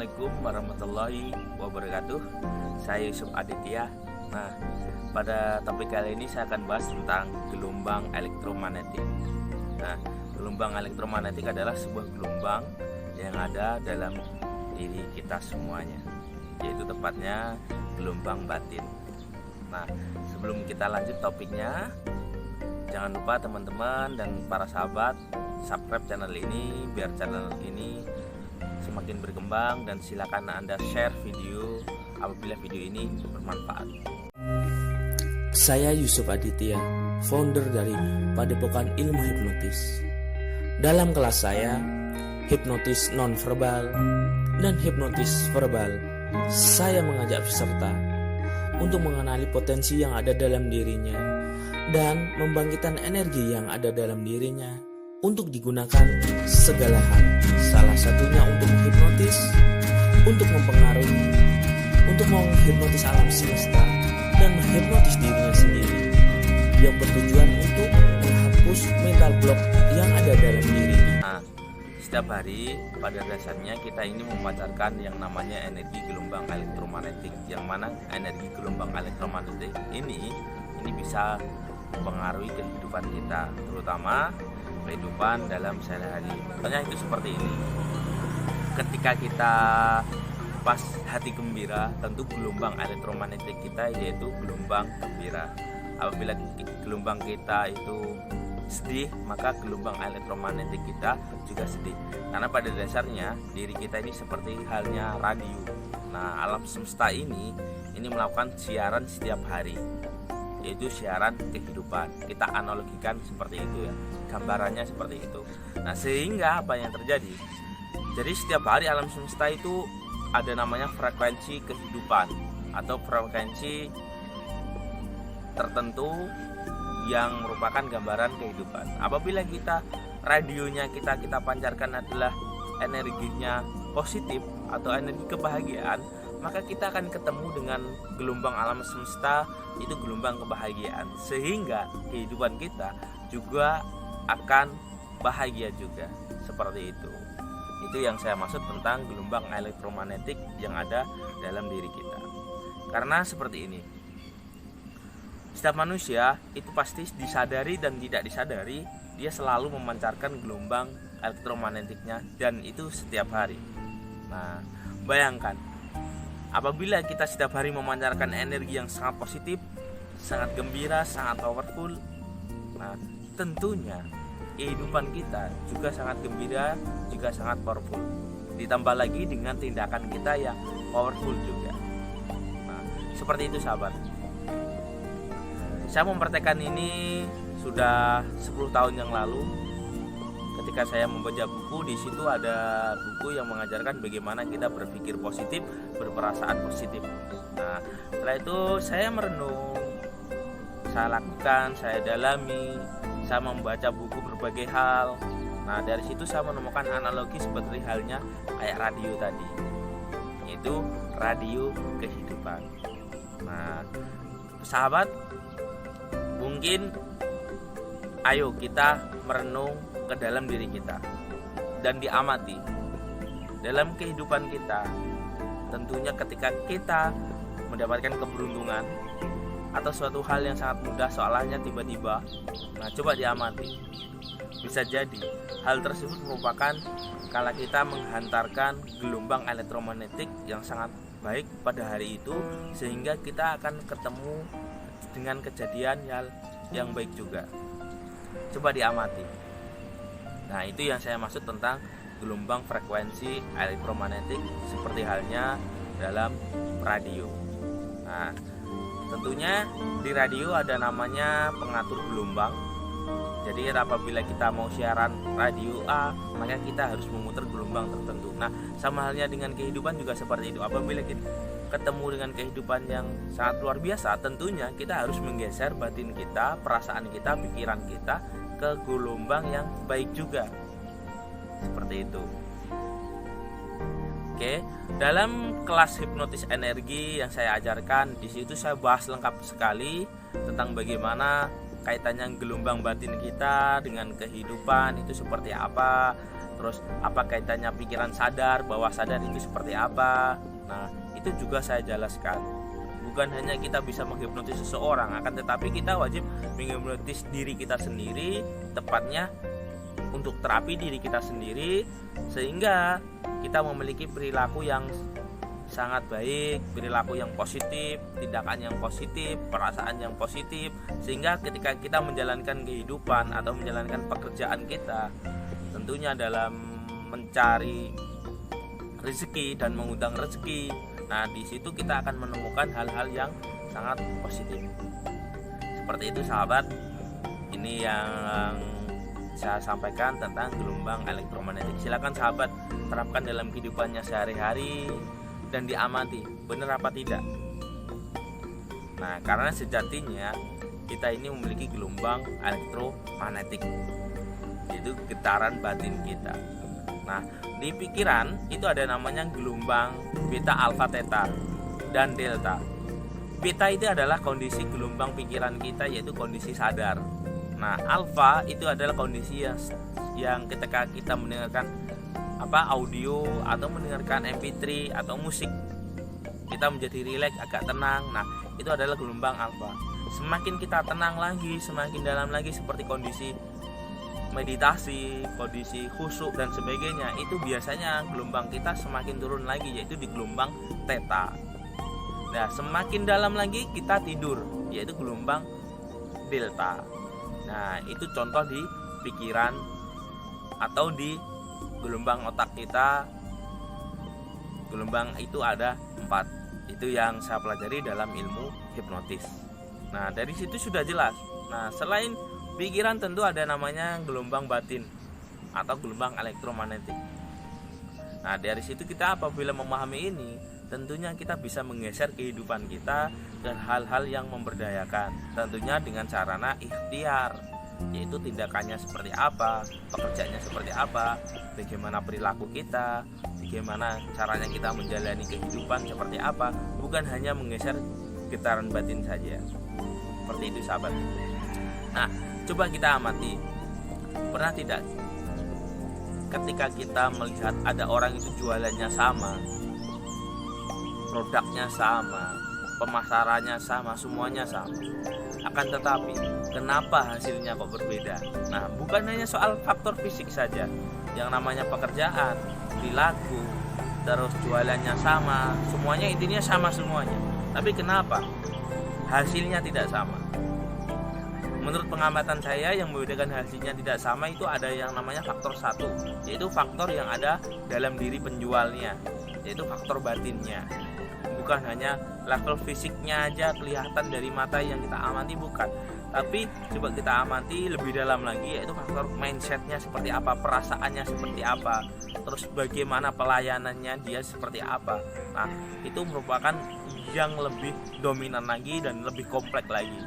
Assalamualaikum warahmatullahi wabarakatuh. Saya Yusuf Aditya. Nah, pada topik kali ini saya akan bahas tentang gelombang elektromagnetik. Nah, gelombang elektromagnetik adalah sebuah gelombang yang ada dalam diri kita semuanya, yaitu tepatnya gelombang batin. Nah, sebelum kita lanjut topiknya, jangan lupa teman-teman dan para sahabat subscribe channel ini biar channel ini semakin berkembang, dan silakan Anda share video apabila video ini bermanfaat. Saya Yusuf Aditya, founder dari Padepokan Ilmu Hipnotis. Dalam kelas saya, hipnotis nonverbal dan hipnotis verbal, saya mengajak peserta untuk mengenali potensi yang ada dalam dirinya dan membangkitkan energi yang ada dalam dirinya untuk digunakan segala hal. Salah satunya untuk menghipnotis, untuk mempengaruhi, untuk menghipnotis alam semesta, dan menghipnotis dirinya sendiri, yang bertujuan untuk menghapus mental block yang ada dalam diri. Nah, setiap hari pada dasarnya kita ini memancarkan yang namanya energi gelombang elektromagnetik, yang mana energi gelombang elektromagnetik ini bisa mempengaruhi kehidupan kita, terutama kehidupan dalam sehari-hari. Contohnya itu seperti ini. Ketika kita pas hati gembira, tentu gelombang elektromagnetik kita yaitu gelombang gembira. Apabila gelombang kita itu sedih, maka gelombang elektromagnetik kita juga sedih. Karena pada dasarnya diri kita ini seperti halnya radio. Nah, alam semesta ini melakukan siaran setiap hari, yaitu siaran kehidupan. Kita analogikan seperti itu ya, gambarannya seperti itu. Nah, sehingga apa yang terjadi? Jadi setiap hari alam semesta itu ada namanya frekuensi kehidupan atau frekuensi tertentu yang merupakan gambaran kehidupan. Apabila radionya kita pancarkan adalah energinya positif atau energi kebahagiaan, maka kita akan ketemu dengan gelombang alam semesta, itu gelombang kebahagiaan, sehingga kehidupan kita juga akan bahagia juga. Seperti itu yang saya maksud tentang gelombang elektromagnetik yang ada dalam diri kita. Karena seperti ini, setiap manusia itu pasti disadari dan tidak disadari, dia selalu memancarkan gelombang elektromagnetiknya, dan itu setiap hari. Nah, bayangkan apabila kita setiap hari memancarkan energi yang sangat positif, sangat gembira, sangat powerful, nah tentunya kehidupan kita juga sangat gembira, juga sangat powerful. Ditambah lagi dengan tindakan kita yang powerful juga. Nah, seperti itu sahabat. Saya mempraktekkan ini sudah 10 tahun yang lalu. Ketika saya membaca buku, di situ ada buku yang mengajarkan bagaimana kita berpikir positif, berperasaan positif. Nah, setelah itu saya merenung, saya lakukan, saya dalami, saya membaca buku berbagai hal. Nah, dari situ saya menemukan analogi seperti halnya kayak radio tadi, yaitu radio kehidupan. Nah, sahabat, mungkin ayo kita merenung ke dalam diri kita dan diamati dalam kehidupan kita. Tentunya ketika kita mendapatkan keberuntungan atau suatu hal yang sangat mudah soalnya tiba-tiba, nah coba diamati, bisa jadi hal tersebut merupakan kala kita menghantarkan gelombang elektromagnetik yang sangat baik pada hari itu, sehingga kita akan ketemu dengan kejadian yang baik juga. Coba diamati. Nah, itu yang saya maksud tentang gelombang frekuensi elektromagnetik seperti halnya dalam radio. Nah, tentunya di radio ada namanya pengatur gelombang. Jadi apabila kita mau siaran radio A, maka kita harus memutar gelombang tertentu. Nah, sama halnya dengan kehidupan juga seperti itu. Apabila kita ketemu dengan kehidupan yang sangat luar biasa, tentunya kita harus menggeser batin kita, perasaan kita, pikiran kita ke gelombang yang baik juga. Seperti itu. Oke, dalam kelas hipnotis energi yang saya ajarkan, di situ saya bahas lengkap sekali tentang bagaimana kaitannya gelombang batin kita dengan kehidupan itu seperti apa, Terus apa kaitannya pikiran sadar, bawah sadar itu seperti apa. Nah, itu juga saya jelaskan. Bukan hanya kita bisa menghipnotis seseorang, akan tetapi kita wajib menghipnotis diri kita sendiri, tepatnya untuk terapi diri kita sendiri, sehingga kita memiliki perilaku yang sangat baik, perilaku yang positif, tindakan yang positif, perasaan yang positif, sehingga ketika kita menjalankan kehidupan atau menjalankan pekerjaan kita, tentunya dalam mencari rezeki dan mengundang rezeki, nah di situ kita akan menemukan hal-hal yang sangat positif. Seperti itu sahabat, ini yang saya sampaikan tentang gelombang elektromagnetik. Silakan sahabat terapkan dalam kehidupannya sehari-hari dan diamati benar apa tidak. Nah, karena sejatinya kita ini memiliki gelombang elektromagnetik, yaitu getaran batin kita. Nah, di pikiran itu ada namanya gelombang beta, alfa, theta, dan delta. Beta itu adalah kondisi gelombang pikiran kita, yaitu kondisi sadar. Nah, alfa itu adalah kondisi yang ketika kita mendengarkan audio atau mendengarkan MP3 atau musik, kita menjadi rileks, agak tenang. Nah, itu adalah gelombang alfa. Semakin kita tenang lagi, semakin dalam lagi, seperti kondisi meditasi, kondisi khusyuk dan sebagainya, itu biasanya gelombang kita semakin turun lagi, yaitu di gelombang theta. Nah, semakin dalam lagi kita tidur, yaitu gelombang delta. Nah, itu contoh di pikiran atau di gelombang otak kita. Gelombang itu ada 4. Itu yang saya pelajari dalam ilmu hipnotis. Nah, dari situ sudah jelas. Nah, selain pikiran tentu ada namanya gelombang batin atau gelombang elektromagnetik. Nah, dari situ kita apabila memahami ini, tentunya kita bisa menggeser kehidupan kita dan hal-hal yang memberdayakan, tentunya dengan sarana ikhtiar, yaitu tindakannya seperti apa, pekerjaannya seperti apa, bagaimana perilaku kita, bagaimana caranya kita menjalani kehidupan seperti apa, bukan hanya menggeser getaran batin saja. Seperti itu sahabat. Nah, coba kita amati, pernah tidak ketika kita melihat ada orang itu jualannya sama, produknya sama, pemasarannya sama, semuanya sama, akan tetapi kenapa hasilnya kok berbeda? Nah, bukan hanya soal faktor fisik saja, yang namanya pekerjaan, perilaku, terus jualannya sama, semuanya intinya sama semuanya. Tapi kenapa hasilnya tidak sama? Menurut pengamatan saya, yang membedakan hasilnya tidak sama itu ada yang namanya faktor 1, yaitu faktor yang ada dalam diri penjualnya, yaitu faktor batinnya. Bukan hanya level fisiknya aja kelihatan dari mata yang kita amati, bukan. Tapi coba kita amati lebih dalam lagi, yaitu faktor mindsetnya seperti apa, perasaannya seperti apa, terus bagaimana pelayanannya dia seperti apa. Nah, itu merupakan yang lebih dominan lagi dan lebih kompleks lagi.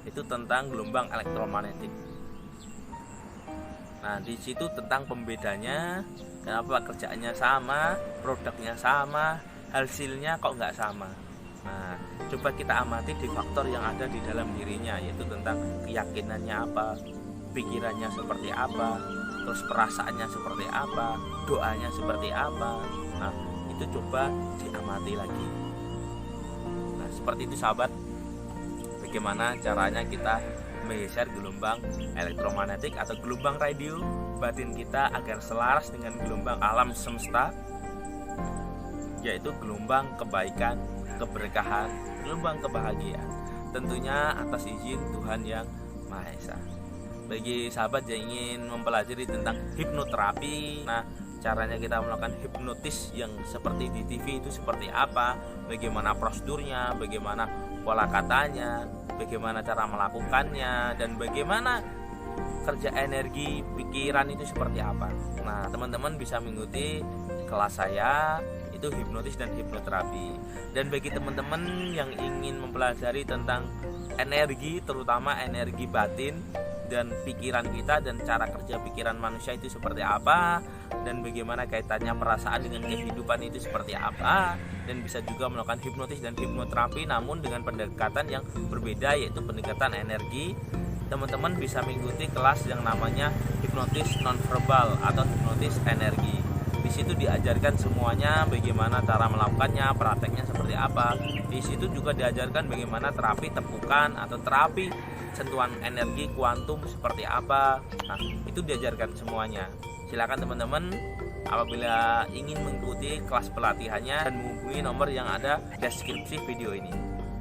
Itu tentang gelombang elektromagnetik. Nah, di situ tentang pembedanya, kenapa kerjaannya sama, produknya sama, hasilnya kok nggak sama. Nah, coba kita amati di faktor yang ada di dalam dirinya, yaitu tentang keyakinannya apa, pikirannya seperti apa, terus perasaannya seperti apa, doanya seperti apa. Nah, itu coba diamati lagi. Nah, seperti itu sahabat, bagaimana caranya kita menggeser gelombang elektromagnetik atau gelombang radio batin kita agar selaras dengan gelombang alam semesta, yaitu gelombang kebaikan, keberkahan, gelombang kebahagiaan, tentunya atas izin Tuhan yang Maha Esa. Bagi sahabat yang ingin mempelajari tentang hipnoterapi, nah caranya kita melakukan hipnotis yang seperti di TV itu seperti apa, bagaimana prosedurnya, bagaimana pola katanya, bagaimana cara melakukannya, dan bagaimana kerja energi pikiran itu seperti apa. Nah, teman-teman bisa mengikuti kelas saya, itu hipnotis dan hipnoterapi. Dan bagi teman-teman yang ingin mempelajari tentang energi, terutama energi batin dan pikiran kita, dan cara kerja pikiran manusia itu seperti apa, dan bagaimana kaitannya perasaan dengan kehidupan itu seperti apa, dan bisa juga melakukan hipnotis dan hipnoterapi namun dengan pendekatan yang berbeda, yaitu pendekatan energi teman-teman bisa mengikuti kelas yang namanya hipnotis nonverbal atau hipnotis energi. Di situ diajarkan semuanya bagaimana cara melakukannya, prakteknya seperti apa. Di situ juga diajarkan bagaimana terapi tepukan atau terapi sentuhan energi kuantum seperti apa. Nah, itu diajarkan semuanya. Silakan teman-teman apabila ingin mengikuti kelas pelatihannya dan menghubungi nomor yang ada deskripsi video ini.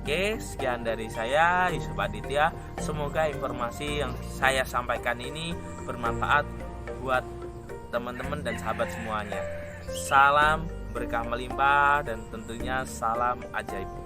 Oke, sekian dari saya Yusuf Aditya. Semoga informasi yang saya sampaikan ini bermanfaat buat teman-teman dan sahabat semuanya. Salam berkah melimpah dan tentunya salam ajaib.